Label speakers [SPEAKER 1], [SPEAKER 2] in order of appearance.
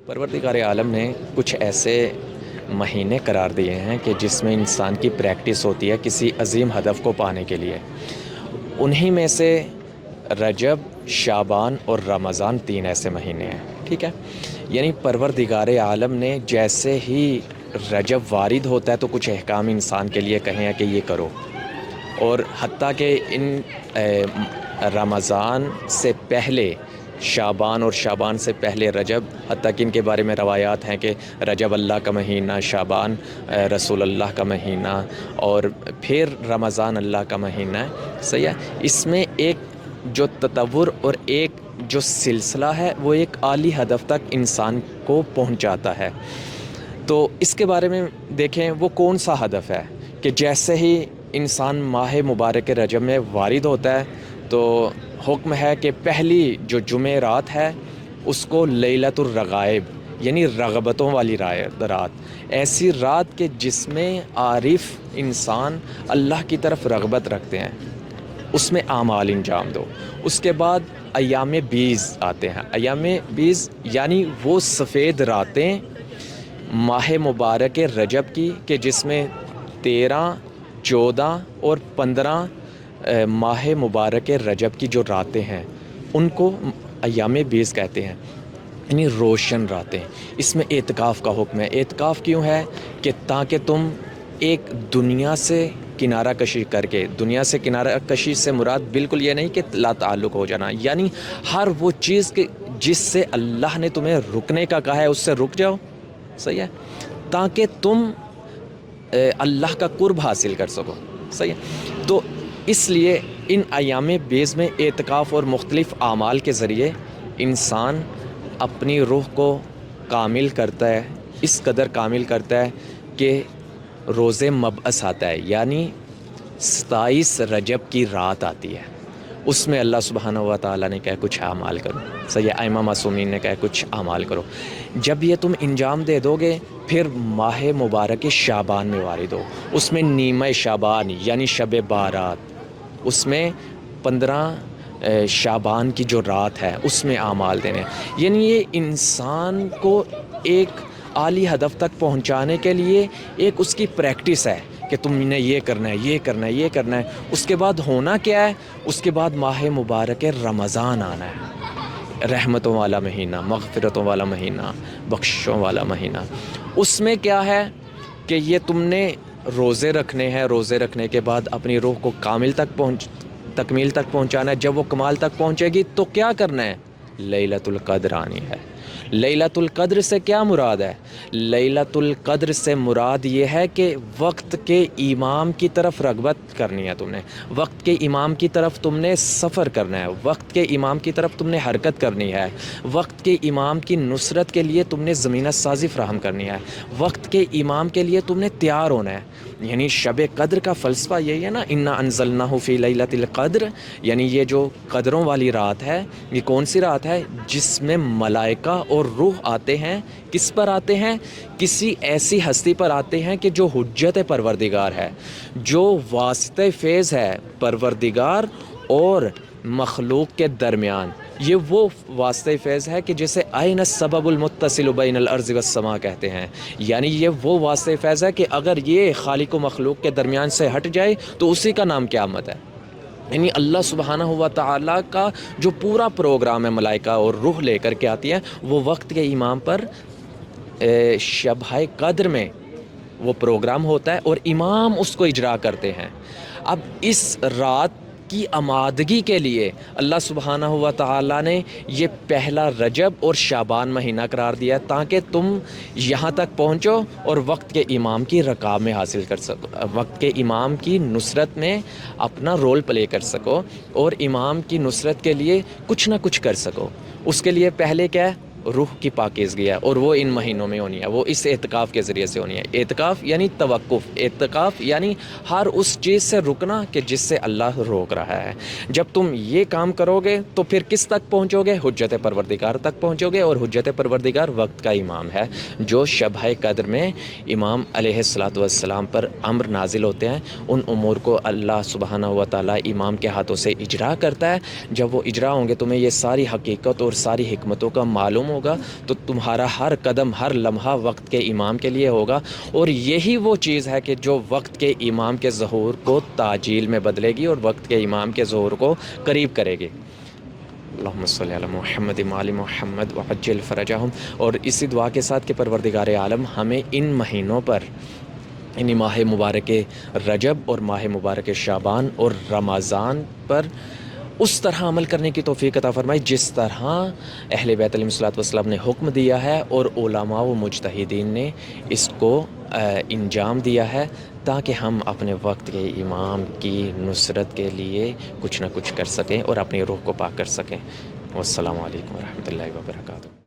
[SPEAKER 1] پروردگار عالم نے کچھ ایسے مہینے قرار دیے ہیں کہ جس میں انسان کی پریکٹس ہوتی ہے کسی عظیم ہدف کو پانے کے لیے. انہی میں سے رجب، شعبان اور رمضان 3 ایسے مہینے ہیں. ٹھیک ہے، یعنی پروردگار عالم نے جیسے ہی رجب وارد ہوتا ہے تو کچھ احکام انسان کے لیے کہیں ہیں کہ یہ کرو، اور حتیٰ کہ ان رمضان سے پہلے شعبان اور شعبان سے پہلے رجب، حتیٰ کہ ان کے بارے میں روایات ہیں کہ رجب اللہ کا مہینہ، شعبان رسول اللہ کا مہینہ، اور پھر رمضان اللہ کا مہینہ ہے. صحیح ہے. اس میں ایک جو تطور اور ایک جو سلسلہ ہے وہ ایک اعلیٰ ہدف تک انسان کو پہنچاتا ہے. تو اس کے بارے میں دیکھیں وہ کون سا ہدف ہے کہ جیسے ہی انسان ماہ مبارک رجب میں وارد ہوتا ہے تو حکم ہے کہ پہلی جو جمعرات ہے اس کو لیلۃ الرغائب یعنی رغبتوں والی رات، ایسی رات کہ جس میں عارف انسان اللہ کی طرف رغبت رکھتے ہیں، اس میں اعمال انجام دو. اس کے بعد ایام بیز آتے ہیں. ایام بیز یعنی وہ سفید راتیں ماہ مبارک رجب کی کہ جس میں 13، 14 اور 15 ماہ مبارک رجب کی جو راتیں ہیں ان کو ایام بیز کہتے ہیں، یعنی روشن راتیں. اس میں اعتکاف کا حکم ہے. اعتکاف کیوں ہے؟ کہ تاکہ تم ایک دنیا سے کنارہ کشی کر کے، دنیا سے کنارہ کشی سے مراد بالکل یہ نہیں کہ لا تعلق ہو جانا، یعنی ہر وہ چیز کہ جس سے اللہ نے تمہیں رکنے کا کہا ہے اس سے رک جاؤ. صحیح ہے، تاکہ تم اللہ کا قرب حاصل کر سکو. صحیح ہے. تو اس لیے ان ایام بیز میں اعتکاف اور مختلف اعمال کے ذریعے انسان اپنی روح کو کامل کرتا ہے، اس قدر کامل کرتا ہے کہ روز مبعث آتا ہے، یعنی 27 رجب کی رات آتی ہے. اس میں اللہ سبحانہ و تعالیٰ نے کہا کچھ اعمال کرو. صحیح، ائمہ معصومین نے کہا کچھ اعمال کرو. جب یہ تم انجام دے دو گے پھر ماہ مبارک شعبان میں وارد ہو. اس میں نیمہ شعبان یعنی شب بارات، اس میں 15 شعبان کی جو رات ہے اس میں اعمال دینے. یعنی یہ انسان کو ایک اعلیٰ ہدف تک پہنچانے کے لیے ایک اس کی پریکٹس ہے کہ تم نے یہ کرنا ہے، یہ کرنا ہے، یہ کرنا ہے. اس کے بعد ہونا کیا ہے؟ اس کے بعد ماہ مبارک رمضان آنا ہے، رحمتوں والا مہینہ، مغفرتوں والا مہینہ، بخشوں والا مہینہ. اس میں کیا ہے کہ یہ تم نے روزے رکھنے ہیں. روزے رکھنے کے بعد اپنی روح کو تکمیل تک پہنچانا ہے. جب وہ کمال تک پہنچے گی تو کیا کرنا ہے؟ لیلۃ القدر آنی ہے. لیلۃ القدر سے کیا مراد ہے؟ لیلۃ القدر سے مراد یہ ہے کہ وقت کے امام کی طرف رغبت کرنی ہے تم نے، وقت کے امام کی طرف تم نے سفر کرنا ہے، وقت کے امام کی طرف تم نے حرکت کرنی ہے، وقت کے امام کی نصرت کے لیے تم نے زمینہ سازی فراہم کرنی ہے، وقت کے امام کے لیے تم نے تیار ہونا ہے. یعنی شب قدر کا فلسفہ یہی ہے نا، انا انزلناہ فی لیلۃ القدر، یعنی یہ جو قدروں والی رات ہے یہ کون سی رات ہے؟ جس میں ملائکہ اور روح آتے ہیں. کس پر آتے ہیں؟ کسی ایسی ہستی پر آتے ہیں کہ جو حجت پروردگار ہے، جو واسطہ فیض ہے پروردگار اور مخلوق کے درمیان. یہ وہ واسطہ فیض ہے کہ جسے عین السبب المتصل بین الارض والسماء کہتے ہیں. یعنی یہ وہ واسطہ فیض ہے کہ اگر یہ خالق و مخلوق کے درمیان سے ہٹ جائے تو اسی کا نام قیامت ہے. یعنی اللہ سبحانہ و تعالیٰ کا جو پورا پروگرام ہے ملائکہ اور روح لے کر کے آتی ہے وہ وقت کے امام پر شبہ قدر میں وہ پروگرام ہوتا ہے اور امام اس کو اجرا کرتے ہیں. اب اس رات کی آمادگی کے لیے اللہ سبحانہ و تعالیٰ نے یہ پہلا رجب اور شعبان مہینہ قرار دیا تاکہ تم یہاں تک پہنچو اور وقت کے امام کی رکاب میں حاصل کر سکو، وقت کے امام کی نصرت میں اپنا رول پلے کر سکو اور امام کی نصرت کے لیے کچھ نہ کچھ کر سکو. اس کے لیے پہلے کیا ہے؟ روح کی پاکیزگی ہے، اور وہ ان مہینوں میں ہونی ہے، وہ اس اعتکاف کے ذریعے سے ہونی ہے. اعتکاف یعنی توقف، اعتکاف یعنی ہر اس چیز سے رکنا کہ جس سے اللہ روک رہا ہے. جب تم یہ کام کرو گے تو پھر کس تک پہنچو گے؟ حجت پروردگار تک پہنچو گے، اور حجت پروردگار وقت کا امام ہے جو شبہ قدر میں امام علیہ الصلاۃ والسلام پر امر نازل ہوتے ہیں. ان امور کو اللہ سبحانہ و تعالیٰ امام کے ہاتھوں سے اجرا کرتا ہے. جب وہ اجرا ہوں گے تمہیں یہ ساری حقیقت اور ساری حکمتوں کا معلوم ہوگا تو تمہارا ہر قدم ہر لمحہ وقت کے امام کے لیے ہوگا، اور یہی وہ چیز ہے کہ جو وقت کے امام کے ظہور کو تعجیل میں بدلے گی اور وقت کے امام کے ظہور کو قریب کرے گی۔ اللہم صلی علی محمد وعلی محمد وعجل فرجہم۔ اور اسی دعا کے ساتھ کہ پروردگار عالم ہمیں ان مہینوں پر، یعنی ماہ مبارک رجب اور ماہ مبارک شعبان اور رمضان پر اس طرح عمل کرنے کی توفیق عطا فرمائے جس طرح اہل بیت علیہ الصلوۃ والسلام نے حکم دیا ہے اور علماء و مجتہدین نے اس کو انجام دیا ہے، تاکہ ہم اپنے وقت کے امام کی نصرت کے لیے کچھ نہ کچھ کر سکیں اور اپنی روح کو پاک کر سکیں۔ والسلام علیکم ورحمۃ اللہ وبرکاتہ۔